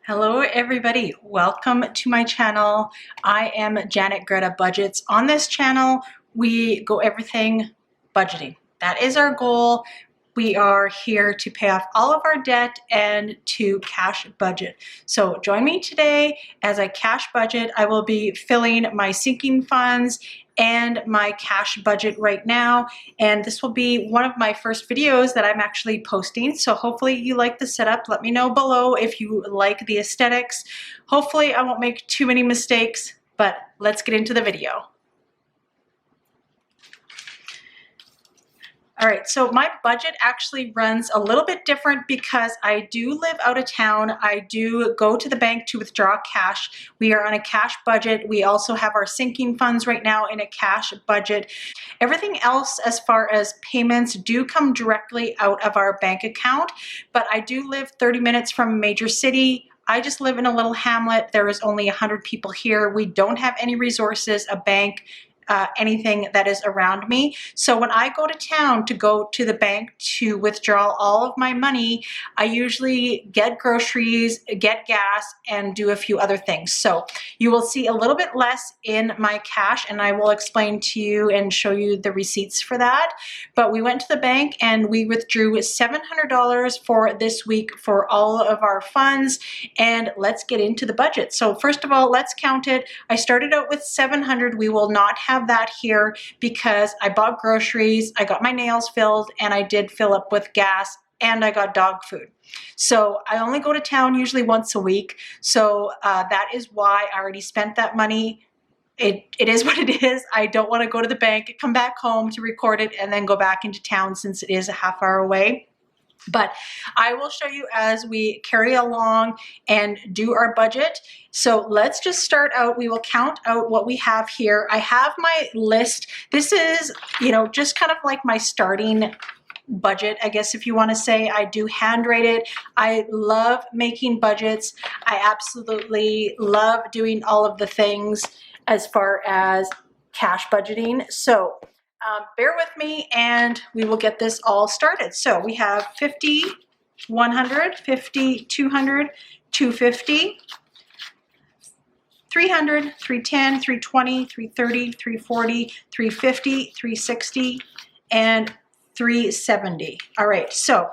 Hello everybody, welcome to my channel. I am Janet Greta Budgets. On this channel, we go everything budgeting. That is our goal. We are here to pay off all of our debt and to cash budget. So join me today as I cash budget. I will be filling my sinking funds and my cash budget right now, and this will be one of my first videos that I'm actually posting, so hopefully you like the setup. Let me know below if you like the aesthetics. Hopefully I won't make too many mistakes, but let's get into the video. All right, so my budget actually runs a little bit different because I do live out of town. I do go to the bank to withdraw cash. We are on a cash budget. We also have our sinking funds right now in a cash budget. Everything else as far as payments do come directly out of our bank account, but I do live 30 minutes from a major city. I just live in a little hamlet. There is only 100 people here. We don't have any resources, a bank, anything that is around me. So when I go to town to go to the bank to withdraw all of my money, I usually get groceries, get gas, and do a few other things. So you will see a little bit less in my cash, and I will explain to you and show you the receipts for that. But we went to the bank and we withdrew $700 for this week for all of our funds, and let's get into the budget. So first of all, let's count it. I started out with $700. We will not have that here because I bought groceries, I got my nails filled, and I did fill up with gas, and I got dog food. So I only go to town usually once a week. So that is why I already spent that money. It is what it is. I don't want to go to the bank, come back home to record it, and then go back into town since it is a half hour away. But I will show you as we carry along and do our budget. So let's just start out. We will count out what we have here. I have my list. This is, just kind of like my starting budget, I guess, if you want to say. I do handwrite it. I love making budgets. I absolutely love doing all of the things as far as cash budgeting. So bear with me and we will get this all started. So we have 50, 100, 50, 200, 250, 300, 310, 320, 330, 340, 350, 360, and 370. All right, so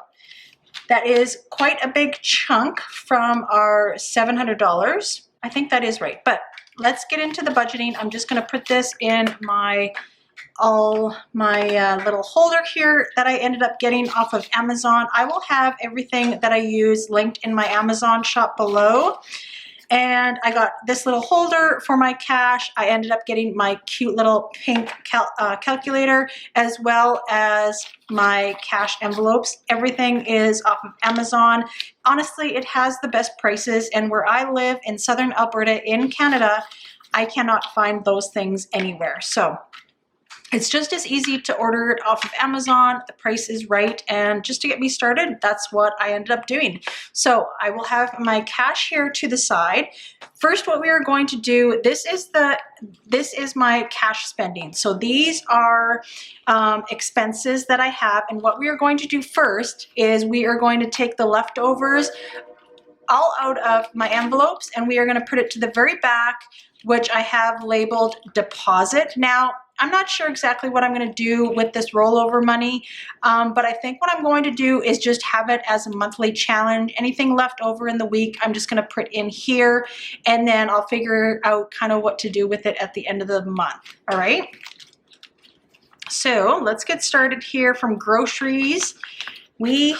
that is quite a big chunk from our $700. I think that is right, but let's get into the budgeting. I'm just going to put this in my little holder here that I ended up getting off of Amazon. I will have everything that I use linked in my Amazon shop below. And I got this little holder for my cash. I ended up getting my cute little pink calculator, as well as my cash envelopes. Everything is off of Amazon. Honestly, it has the best prices, and where I live in Southern Alberta in Canada, I cannot find those things anywhere. So it's just as easy to order it off of Amazon. The price is right, and just to get me started, that's what I ended up doing. So I will have my cash here to the side. First, what we are going to do, this is my cash spending. So these are expenses that I have, and what we are going to do first is we are going to take the leftovers all out of my envelopes, and we are going to put it to the very back, which I have labeled deposit. Now, I'm not sure exactly what I'm going to do with this rollover money, but I think what I'm going to do is just have it as a monthly challenge. Anything left over in the week, I'm just going to put in here, and then I'll figure out kind of what to do with it at the end of the month. All right. So let's get started here from groceries. We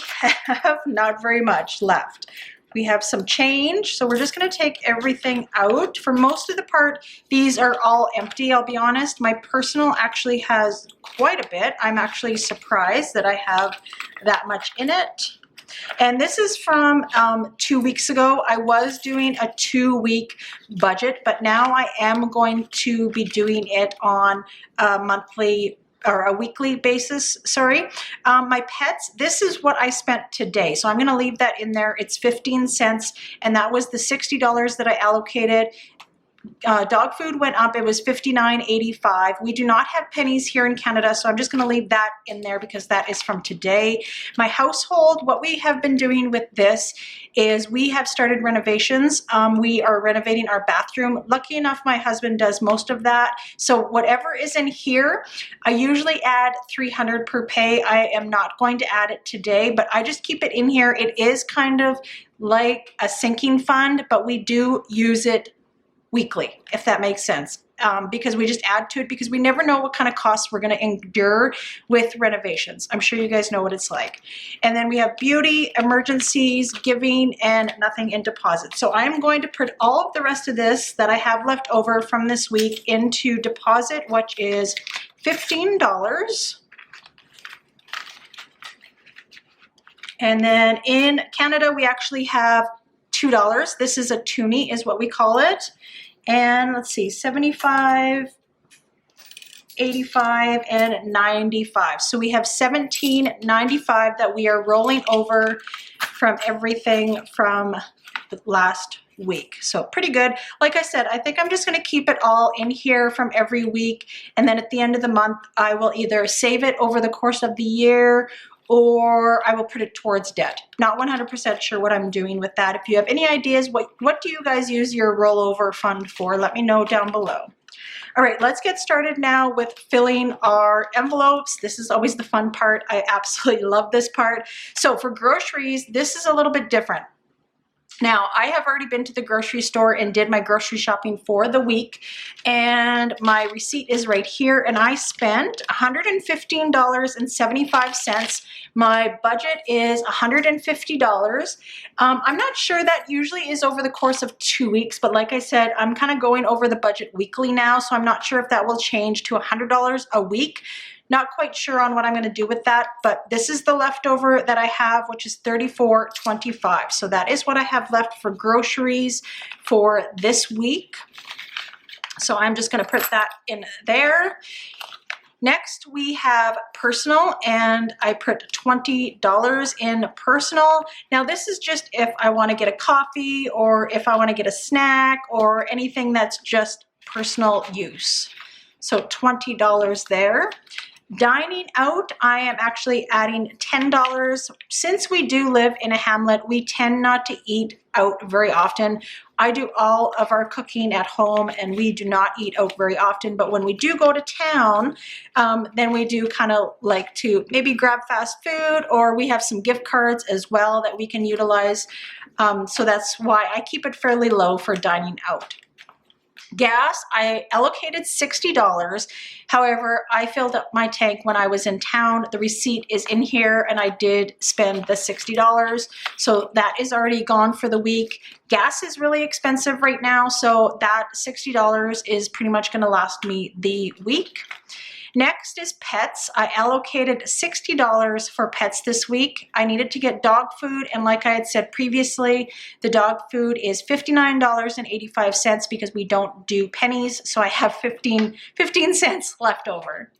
have not very much left. We have some change, so we're just going to take everything out. For most of the part, these are all empty, I'll be honest. My personal actually has quite a bit. I'm actually surprised that I have that much in it. And this is from 2 weeks ago. I was doing a 2-week budget, but now I am going to be doing it on a monthly or a weekly basis, sorry. My pets, this is what I spent today. So I'm gonna leave that in there. It's 15 cents, and that was the $60 that I allocated. Dog food went up. It was $59.85. We do not have pennies here in Canada, so I'm just going to leave that in there because that is from today. My household, what we have been doing with this is we have started renovations. We are renovating our bathroom. Lucky enough, my husband does most of that. So whatever is in here, I usually add $300 per pay. I am not going to add it today, but I just keep it in here. It is kind of like a sinking fund, but we do use it weekly, if that makes sense, because we just add to it because we never know what kind of costs we're going to endure with renovations. I'm sure you guys know what it's like. And then we have beauty, emergencies, giving, and nothing in deposit. So I'm going to put all of the rest of this that I have left over from this week into deposit, which is $15. And then in Canada, we actually have $2. This is a toonie is what we call it. And let's see, 75, 85, and 95. So we have $17.95 that we are rolling over from everything from the last week. So pretty good. Like I said, I think I'm just going to keep it all in here from every week. And then at the end of the month, I will either save it over the course of the year or I will put it towards debt. Not 100% sure what I'm doing with that. If you have any ideas, what do you guys use your rollover fund for? Let me know down below. All right, let's get started now with filling our envelopes. This is always the fun part. I absolutely love this part. So for groceries, this is a little bit different. Now, I have already been to the grocery store and did my grocery shopping for the week, and my receipt is right here, and I spent $115.75. My budget is $150. I'm not sure that usually is over the course of 2 weeks, but like I said, I'm kind of going over the budget weekly now, so I'm not sure if that will change to $100 a week. Not quite sure on what I'm going to do with that, but this is the leftover that I have, which is $34.25. So that is what I have left for groceries for this week. So I'm just going to put that in there. Next, we have personal, and I put $20 in personal. Now, this is just if I want to get a coffee or if I want to get a snack or anything that's just personal use. So $20 there. Dining out, I am actually adding $10. Since we do live in a hamlet, we tend not to eat out very often. I do all of our cooking at home and we do not eat out very often, but when we do go to town, then we do kind of like to maybe grab fast food, or we have some gift cards as well that we can utilize. So that's why I keep it fairly low for dining out. Gas, I allocated $60. However, I filled up my tank when I was in town. The receipt is in here and I did spend the $60. So that is already gone for the week. Gas is really expensive right now, so that $60 is pretty much going to last me the week. Next is pets. I allocated $60 for pets this week. I needed to get dog food, and like I had said previously, the dog food is $59.85 because we don't do pennies, so I have 15 cents left over.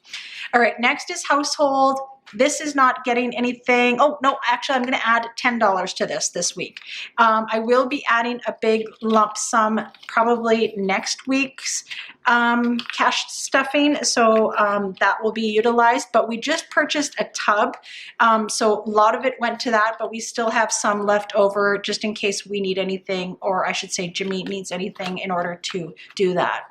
All right, next is household. This is not getting anything. Oh, no, actually, I'm going to add $10 to this week. I will be adding a big lump sum probably next week's cash stuffing, so that will be utilized. But we just purchased a tub, so a lot of it went to that, but we still have some left over just in case we need anything, or I should say Jimmy needs anything in order to do that.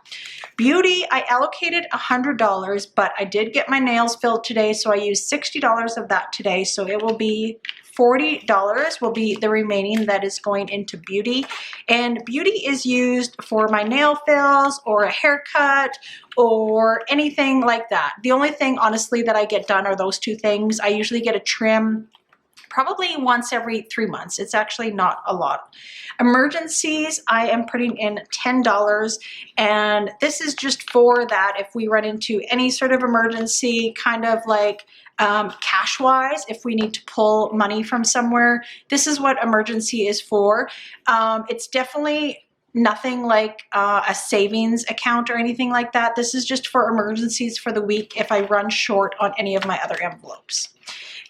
Beauty, I allocated $100, but I did get my nails filled today, so I used $60 of that today, so it will be $40 will be the remaining that is going into beauty. And beauty is used for my nail fills or a haircut or anything like that. The only thing, honestly, that I get done are those two things. I usually get a trim probably once every 3 months. It's actually not a lot. Emergencies, I am putting in $10, and this is just for that if we run into any sort of emergency, kind of like cash-wise, if we need to pull money from somewhere. This is what emergency is for. It's definitely nothing like a savings account or anything like that. This is just for emergencies for the week if I run short on any of my other envelopes.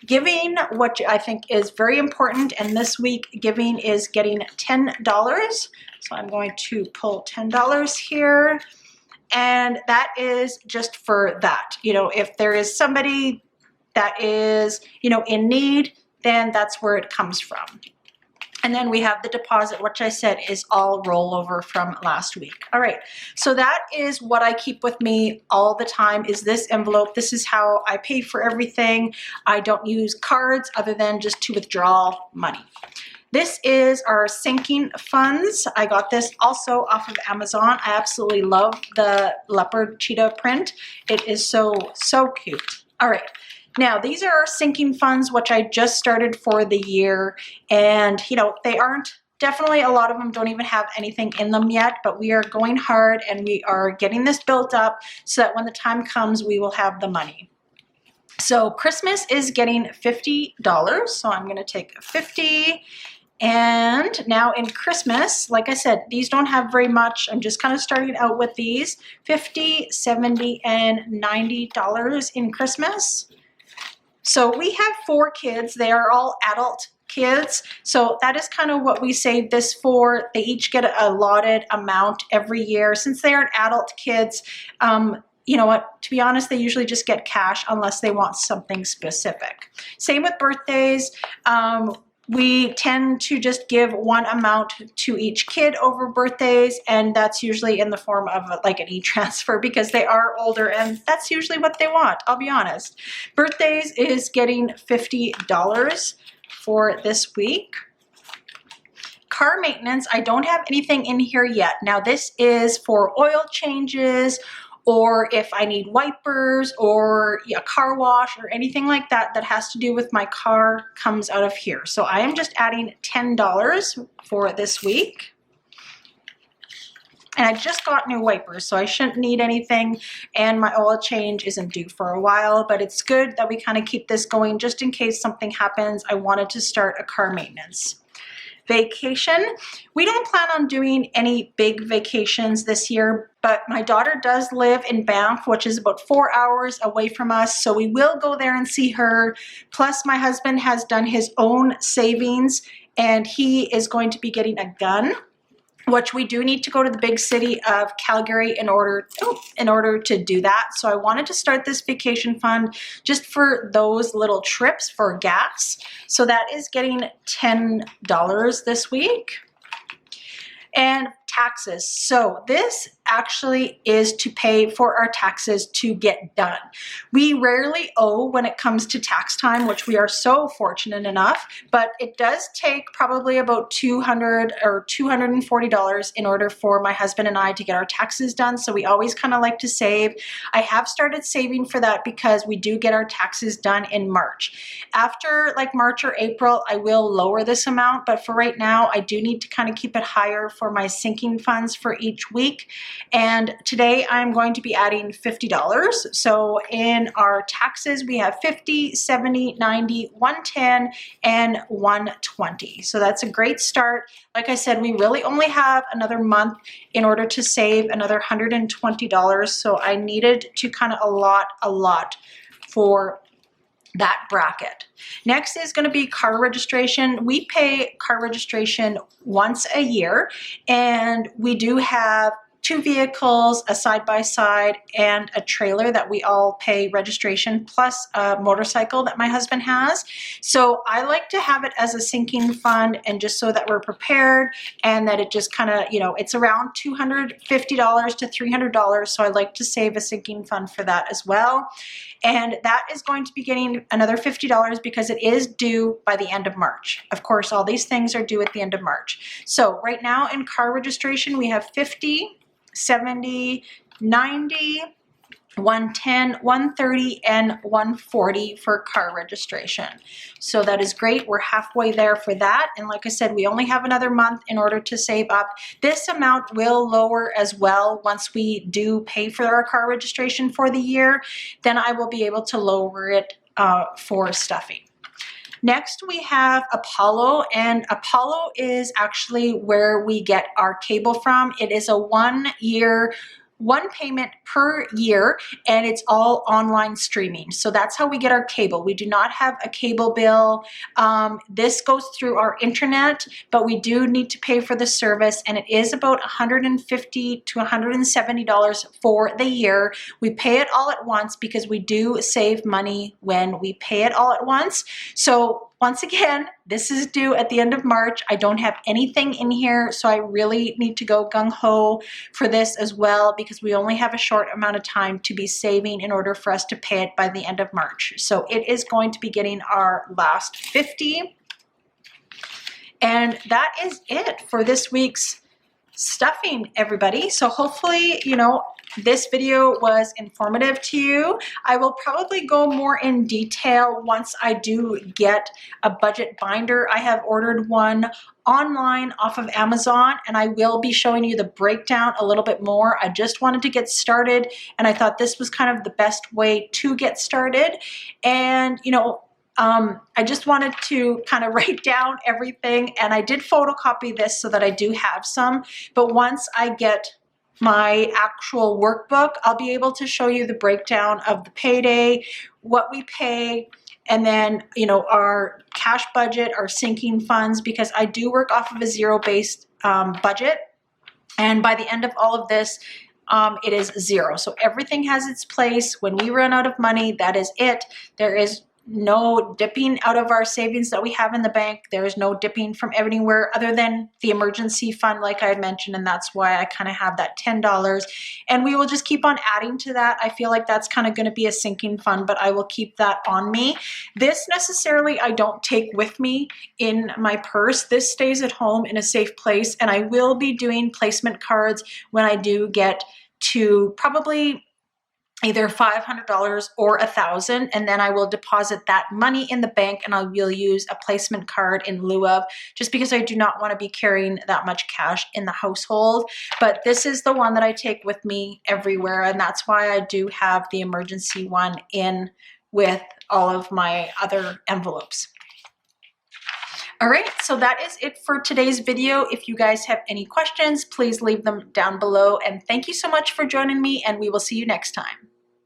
Giving, what I think is very important, and this week giving is getting $10. So I'm going to pull $10 here, and that is just for that. You know, if there is somebody that is, you know, in need, then that's where it comes from. And then we have the deposit, which I said is all rollover from last week. All right, so that is what I keep with me all the time, is this envelope. This is how I pay for everything. I don't use cards other than just to withdraw money. This is our sinking funds. I got this also off of Amazon. I absolutely love the leopard cheetah print. It is so, so cute. All right. Now, these are our sinking funds, which I just started for the year. And, you know, they aren't, definitely a lot of them don't even have anything in them yet, but we are going hard and we are getting this built up so that when the time comes, we will have the money. So Christmas is getting $50. So I'm going to take 50. And now in Christmas, like I said, these don't have very much. I'm just kind of starting out with these. $50, $70, and $90 in Christmas. So we have 4 kids. They are all adult kids. So that is kind of what we save this for. They each get a allotted amount every year. Since they are adult kids, you know what, to be honest, they usually just get cash unless they want something specific. Same with birthdays. We tend to just give one amount to each kid over birthdays, and that's usually in the form of like an e-transfer because they are older and that's usually what they want, I'll be honest. Birthdays is getting $50 for this week. Car maintenance, I don't have anything in here yet. Now this is for oil changes, or if I need wipers or a car wash or anything like that that has to do with my car comes out of here. So I am just adding $10 for this week. And I just got new wipers, so I shouldn't need anything, and my oil change isn't due for a while, but it's good that we kind of keep this going just in case something happens. I wanted to start a car maintenance. Vacation. We don't plan on doing any big vacations this year, but my daughter does live in Banff, which is about 4 hours away from us, so we will go there and see her. Plus, my husband has done his own savings, and he is going to be getting a gun, which we do need to go to the big city of Calgary in order to do that. So I wanted to start this vacation fund just for those little trips for gas. So that is getting $10 this week. And taxes. So this actually is to pay for our taxes to get done. We rarely owe when it comes to tax time, which we are so fortunate enough, but it does take probably about $200 or $240 in order for my husband and I to get our taxes done. So we always kind of like to save. I have started saving for that because we do get our taxes done in March. After like March or April, I will lower this amount, but for right now, I do need to kind of keep it higher for my sinking funds for each week. And today I'm going to be adding $50. So in our taxes, we have 50, 70, 90, 110, and 120. So that's a great start. Like I said, we really only have another month in order to save another $120. So I needed to kind of allot a lot for that bracket. Next is going to be car registration. We pay car registration once a year, and we do have 2 vehicles, a side-by-side, and a trailer that we all pay registration, plus a motorcycle that my husband has. So I like to have it as a sinking fund, and just so that we're prepared and that it just kind of, you know, it's around $250 to $300. So I like to save a sinking fund for that as well. And that is going to be getting another $50 because it is due by the end of March. Of course, all these things are due at the end of March. So right now in car registration, we have 50, 70, 90, 110, 130, and 140 for car registration. So that is great. We're halfway there for that. And like I said, we only have another month in order to save up. This amount will lower as well once we do pay for our car registration for the year. Then I will be able to lower it for stuffing. Next, we have Apollo, and Apollo is actually where we get our cable from. It is a 1-year one payment per year, and it's all online streaming. So that's how we get our cable. We do not have a cable bill. This goes through our internet, but we do need to pay for the service, and it is about $150 to $170 for the year. We pay it all at once because we do save money when we pay it all at once. So once again, this is due at the end of March. I don't have anything in here, so I really need to go gung-ho for this as well, because we only have a short amount of time to be saving in order for us to pay it by the end of March. So it is going to be getting our last 50. And that is it for this week's stuffing, everybody. So hopefully, you know, this video was informative to you. I will probably go more in detail once I do get a budget binder. I have ordered one online off of Amazon, and I will be showing you the breakdown a little bit more. I just wanted to get started, and I thought this was kind of the best way to get started. And, you know, I just wanted to kind of write down everything, and I did photocopy this so that I do have some, but once I get my actual workbook, I'll be able to show you the breakdown of the payday, what we pay, and then, you know, our cash budget, our sinking funds, because I do work off of a zero-based budget, and by the end of all of this, it is zero. So everything has its place. When we run out of money, that is it. There is no dipping out of our savings that we have in the bank. There is no dipping from anywhere other than the emergency fund, like I had mentioned, and that's why I kind of have that $10. And we will just keep on adding to that. I feel like that's kind of going to be a sinking fund, but I will keep that on me. This necessarily I don't take with me in my purse. This stays at home in a safe place, and I will be doing placement cards when I do get to probably either $500 or $1,000, and then I will deposit that money in the bank, and I will use a placement card in lieu of, just because I do not want to be carrying that much cash in the household. But this is the one that I take with me everywhere, and that's why I do have the emergency one in with all of my other envelopes. All right, so that is it for today's video. If you guys have any questions, please leave them down below, and thank you so much for joining me, and we will see you next time.